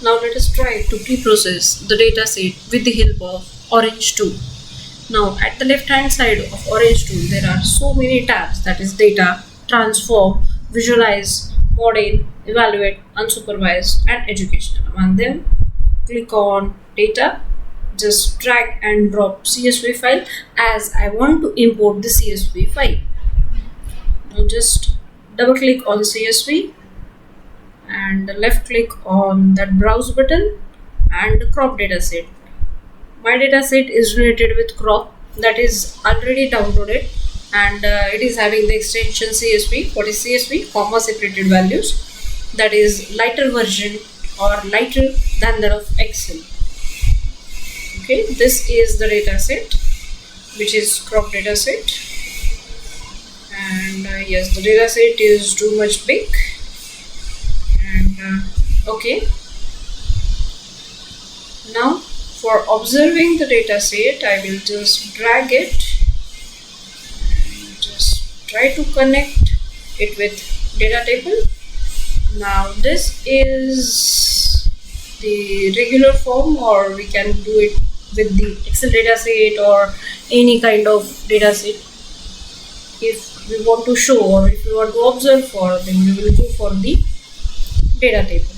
Now let us try to pre-process the dataset with the help of Orange tool. Now at the left hand side of Orange tool there are so many tabs, that is data, transform, visualize, model, evaluate, unsupervised and educational. Among them, click on data, just drag and drop CSV file as I want to import the CSV file. Now just double click on CSV and left click on that browse button and crop dataset. My dataset is related with crop, that is already downloaded, and it is having the extension CSV. What is CSV? Comma separated values, that is lighter version or lighter than that of Excel. Okay, this is the dataset, which is crop dataset, and yes, the dataset is too much big. And okay, now for observing the dataset, I will just drag it and just try to connect it with data table. Now this is the regular form, or we can do it with the Excel dataset or any kind of dataset. If we want to show or if we want to observe for, then we will go for the data table.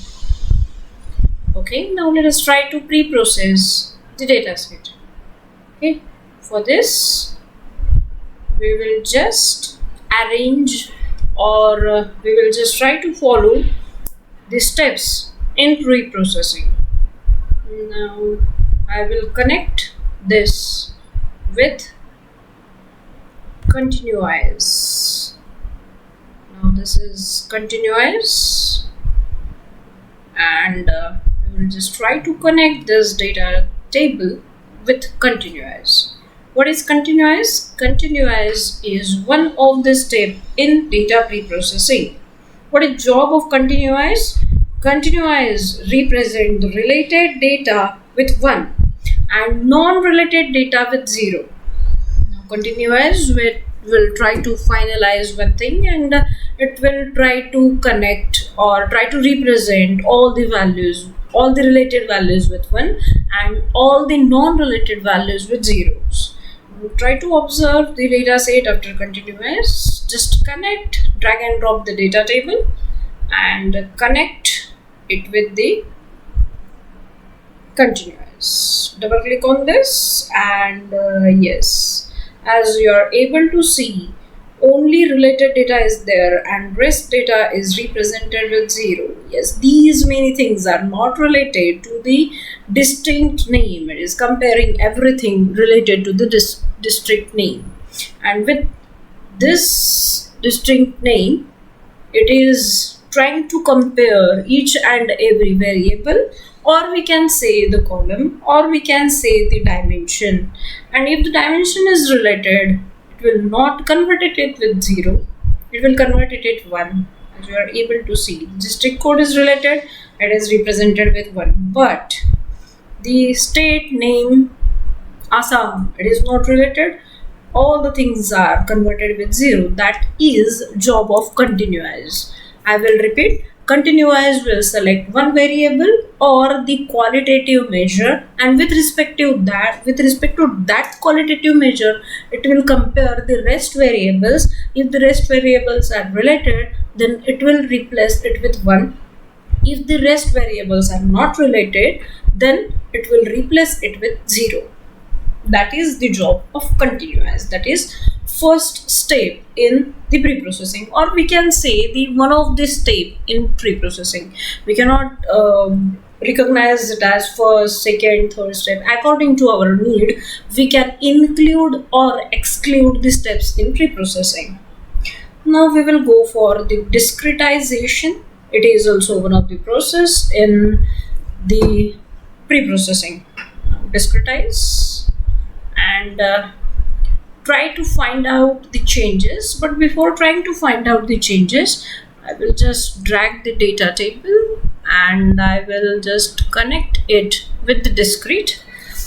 Okay, now let us try to pre-process the dataset. Okay, for this we will just arrange, or we will just try to follow the steps in pre-processing. Now I will connect this with Continuous. Now this is Continuous, and we will just try to connect this data table with Continuous. What is Continuous? Continuous is one of the steps in data pre-processing. What is job of Continuous? Continuous represent the related data with 1 and non-related data with 0. Now Continuous will try to finalize one thing, and it will try to connect or try to represent all the values, all the related values with 1 and all the non-related values with zeros. Try to observe the data set after Continuous. Just connect, drag and drop the data table and connect it with the Continuous. Double click on this, and yes, as you are able to see, only related data is there and rest data is represented with 0. Yes, these many things are not related to the distinct name. It is comparing everything related to the distinct name, and with this distinct name it is trying to compare each and every variable, or we can say the column, or we can say the dimension. And if the dimension is related, it will not convert it with 0, it will convert it at 1. As you are able to see, the district code is related, it is represented with 1, but the state name Assam, it is not related, all the things are converted with 0. That is job of Continuous. I will repeat, Continuous will select one variable or the qualitative measure, and with respect to that qualitative measure, it will compare the rest variables. If the rest variables are related, then it will replace it with 1. If the rest variables are not related, then it will replace it with 0. That is the job of Continuous. That is first step in the pre-processing, or we can say the one of the step in pre-processing. We cannot recognize it as first, second, third step. According to our need, we can include or exclude the steps in pre-processing. Now we will go for the discretization. It is also one of the process in the pre-processing. Discretize and try to find out the changes, but before trying to find out the changes, I will just drag the data table and I will just connect it with the discrete.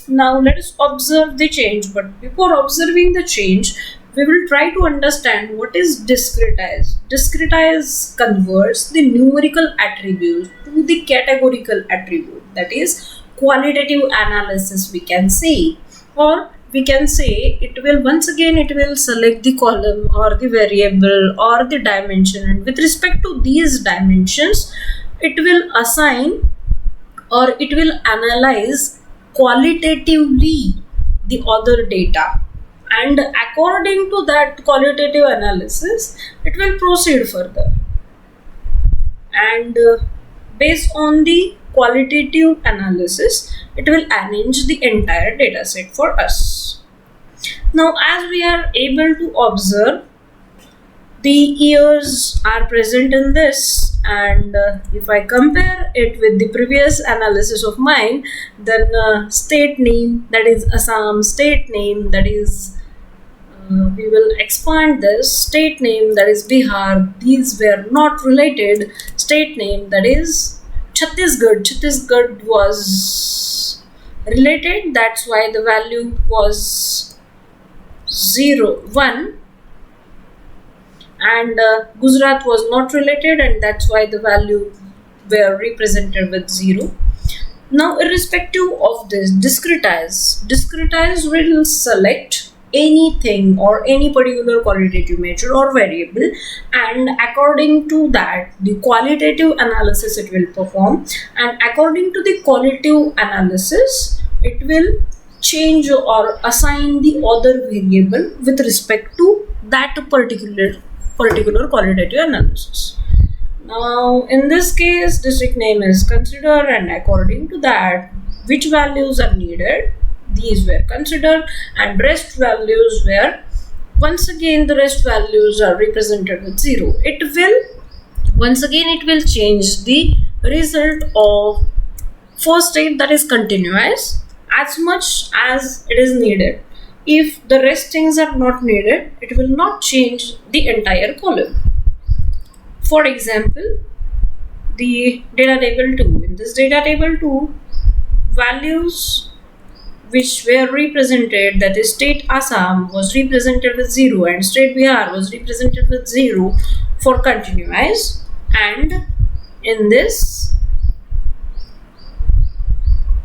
Now let us observe the change, but before observing the change, we will try to understand what is discretize. Discretize converts the numerical attribute to the categorical attribute, that is qualitative analysis we can say, or we can say it will once again it will select the column or the variable or the dimension, and with respect to these dimensions it will assign or it will analyze qualitatively the other data, and according to that qualitative analysis it will proceed further, and based on the qualitative analysis it will arrange the entire data set for us. Now as we are able to observe, the years are present in this, and if I compare it with the previous analysis of mine, then state name, that is Assam, state name, that is we will expand this, state name, that is Bihar, these were not related, state name, that is Chhattisgarh was related, that's why the value was 1, and Gujarat was not related, and that's why the value were represented with 0. Now irrespective of this, discretize will select anything or any particular qualitative measure or variable, and according to that the qualitative analysis it will perform, and according to the qualitative analysis it will change or assign the other variable with respect to that particular qualitative analysis. Now in this case district name is considered, and according to that which values are needed, these were considered, and rest values were once again the rest values are represented with 0. It will once again it will change the result of first state, that is continuous, as much as it is needed. If the rest things are not needed, it will not change the entire column. For example, the data table 2. In this data table 2, values which were represented, that is state Assam was represented with 0 and state Bihar was represented with 0 for continuous, and in this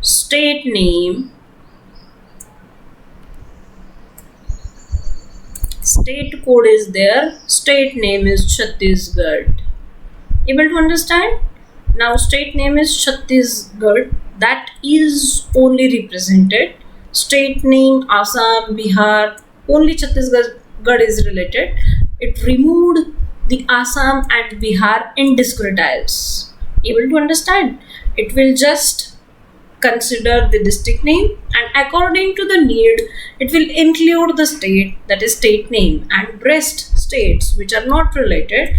state name, state code is there, state name is Chhattisgarh. Able to understand? Now state name is Chhattisgarh, that is only represented. State name Assam, Bihar, only Chhattisgarh is related. It removed the Assam and Bihar in discretize. Able to understand? It will just consider the district name, and according to the need it will include the state, that is state name, and rest states which are not related,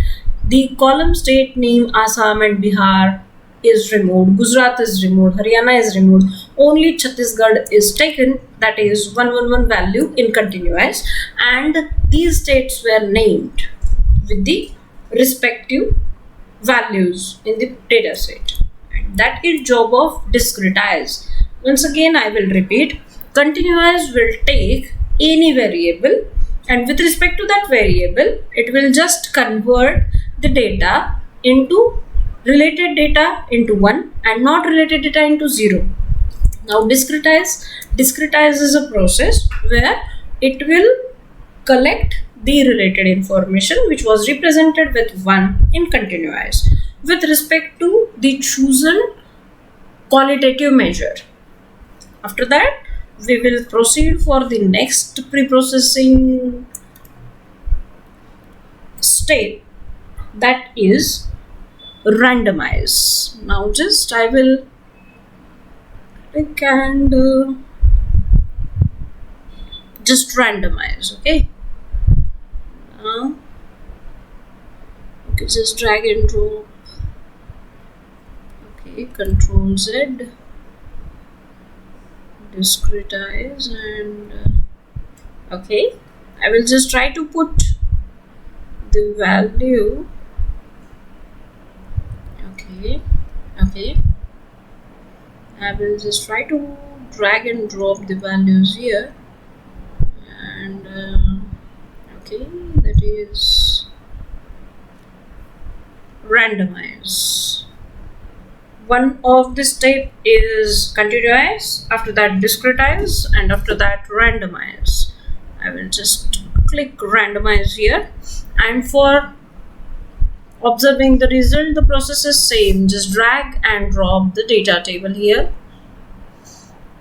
the column state name Assam and Bihar is removed, Gujarat is removed, Haryana is removed, only Chhattisgarh is taken, that is 111 value in continuous, and these states were named with the respective values in the data set. And that is job of discretize. Once again I will repeat, continuous will take any variable, and with respect to that variable it will just convert the data into related data into 1 and not related data into 0. Now discretize is a process where it will collect the related information which was represented with 1 in continuous with respect to the chosen qualitative measure. After that we will proceed for the next pre-processing state, that is randomize. Now just I will click and just randomize. Okay, okay, just drag and drop. Okay, Control Z, discretize, and okay, I will just try to put the value. Okay, I will just try to drag and drop the values here, and is randomize. One of the step is continuous, after that discretize, and after that randomize. I will just click randomize here, and for observing the result, the process is same. Just drag and drop the data table here,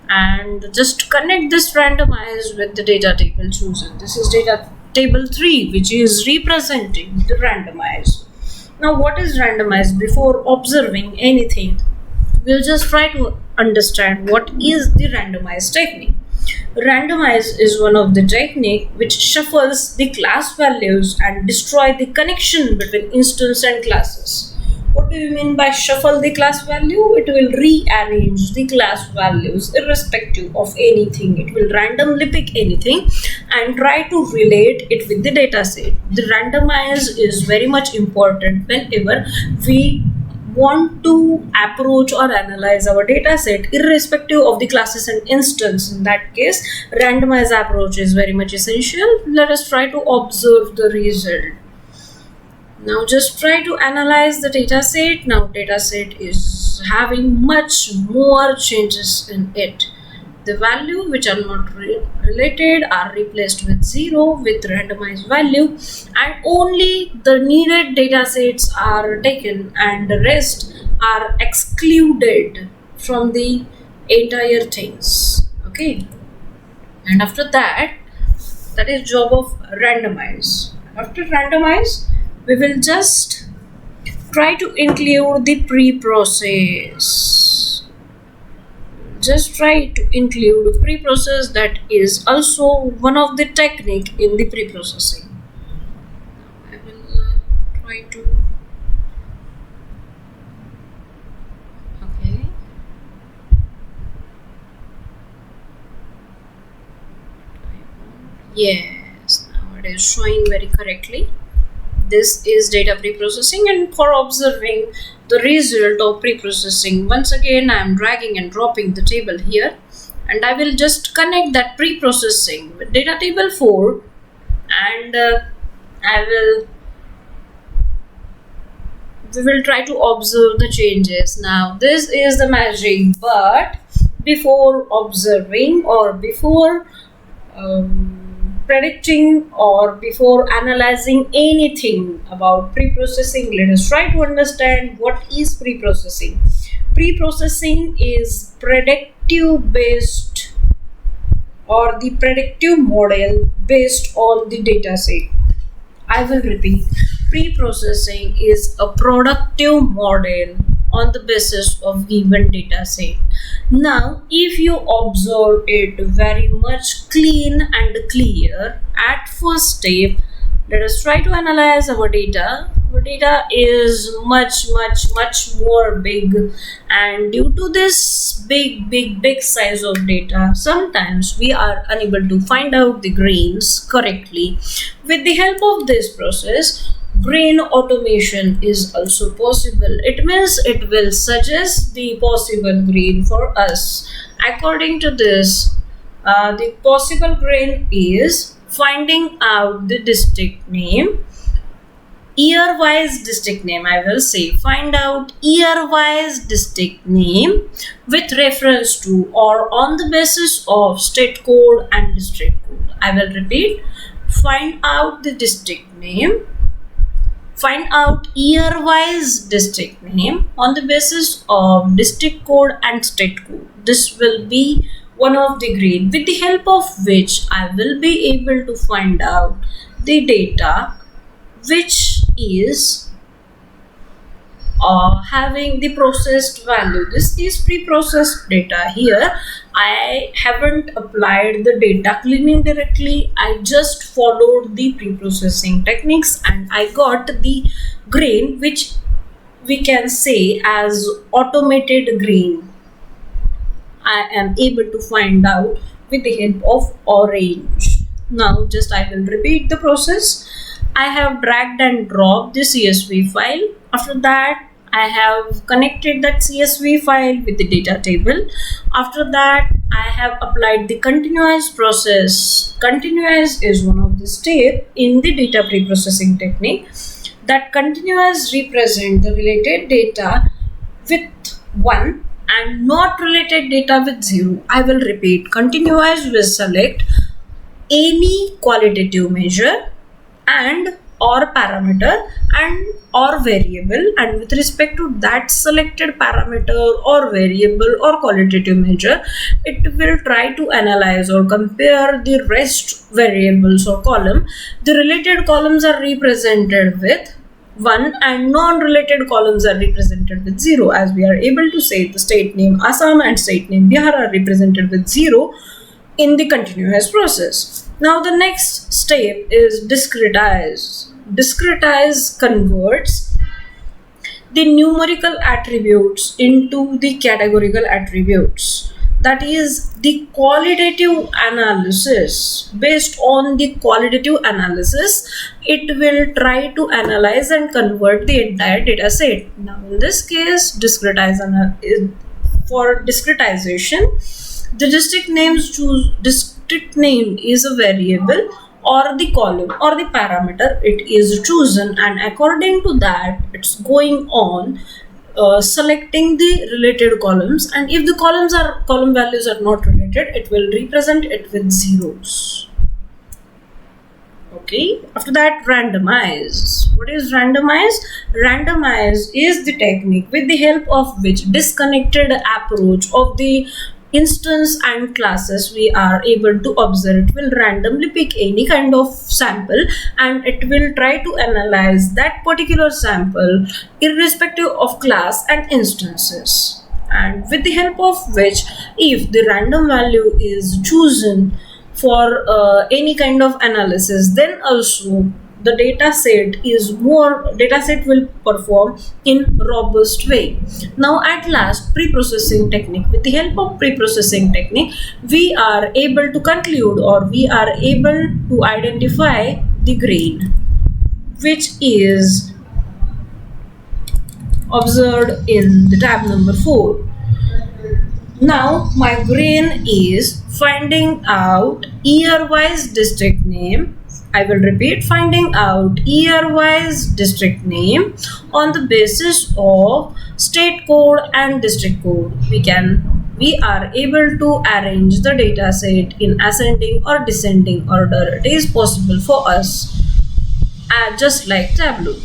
and just connect this randomize with the data table chosen. This is data table 3, which is representing the randomize. Now, what is randomize? Before observing anything, we'll just try to understand what is the randomize technique. Randomize is one of the technique which shuffles the class values and destroy the connection between instance and classes. What do you mean by shuffle the class value? It will rearrange the class values irrespective of anything. It will randomly pick anything and try to relate it with the data set. The randomize is very much important whenever we want to approach or analyze our data set irrespective of the classes and instance. In that case, randomize approach is very much essential. Let us try to observe the result. Now just try to analyze the data set. Now data set is having much more changes in it. The value which are not related are replaced with 0 with randomized value, and only the needed data sets are taken and the rest are excluded from the entire things. Okay, and after that is job of randomize. After randomize, we will just try to include the pre-process. Just try to include pre-process. That is also one of the technique in the pre-processing. I will try to. Okay. Yes, now it is showing very correctly. This is data pre-processing, and for observing the result of pre-processing, once again I am dragging and dropping the table here, and I will just connect that pre-processing with data table 4, and we will try to observe the changes. Now this is the magic, but before observing or before predicting or before analyzing anything about pre-processing, let us try to understand what is pre-processing. Pre-processing is predictive based or the predictive model based on the data set. I will repeat, pre-processing is a productive model on the basis of given data set. Now, if you observe it very much clean and clear at first step, let us try to analyze our data. Our data is much more big, and due to this big size of data, sometimes we are unable to find out the grains correctly. With the help of this process, grain automation is also possible. It means it will suggest the possible grain for us. According to this, the possible grain is finding out the district name, year-wise district name. I will say find out year-wise district name with reference to or on the basis of state code and district code. I will repeat, find out the district name, find out year-wise district name on the basis of district code and state code. This will be one of the grade with the help of which I will be able to find out the data which is having the processed value. This is pre-processed data. Here I haven't applied the data cleaning directly. I just followed the pre-processing techniques and I got the grain which we can say as automated grain. I am able to find out with the help of orange. Now just I will repeat the process. I have dragged and dropped the CSV file. After that, I have connected that CSV file with the data table. After that, I have applied the continuous process. Continuous is one of the steps in the data preprocessing technique. That continuous represent the related data with 1 and not related data with 0. I will repeat. Continuous will select any qualitative measure and or parameter and or variable, and with respect to that selected parameter or variable or qualitative measure, it will try to analyze or compare the rest variables or column. The related columns are represented with 1 and non-related columns are represented with 0. As we are able to say, the state name Assam and state name Bihar are represented with 0 in the continuous process. Now the next step is discretize. Discretize converts the numerical attributes into the categorical attributes. That is the qualitative analysis. Based on the qualitative analysis, it will try to analyze and convert the entire data set. Now in this case, for discretization, the district name is a variable or the column or the parameter it is chosen, and according to that it's going on selecting the related columns, and if the column values are not related, it will represent it with zeros. Okay, after that, randomize. What is randomize? Randomize is the technique with the help of which disconnected approach of the instance and classes we are able to observe. It will randomly pick any kind of sample and it will try to analyze that particular sample irrespective of class and instances, and with the help of which, if the random value is chosen for any kind of analysis, then also the data set will perform in robust way. Now at last, pre-processing technique. With the help of pre-processing technique, we are able to conclude or we are able to identify the grain which is observed in the tab number 4. Now my grain is finding out year-wise district name. I will repeat, finding out year-wise district name on the basis of state code and district code. We are able to arrange the data set in ascending or descending order. It is possible for us, just like Tableau.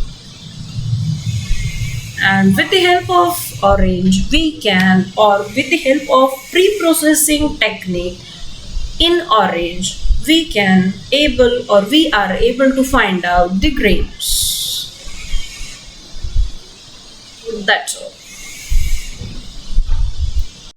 And with the help of Orange, we with the help of pre-processing technique in Orange, we are able to find out the grapes. That's all.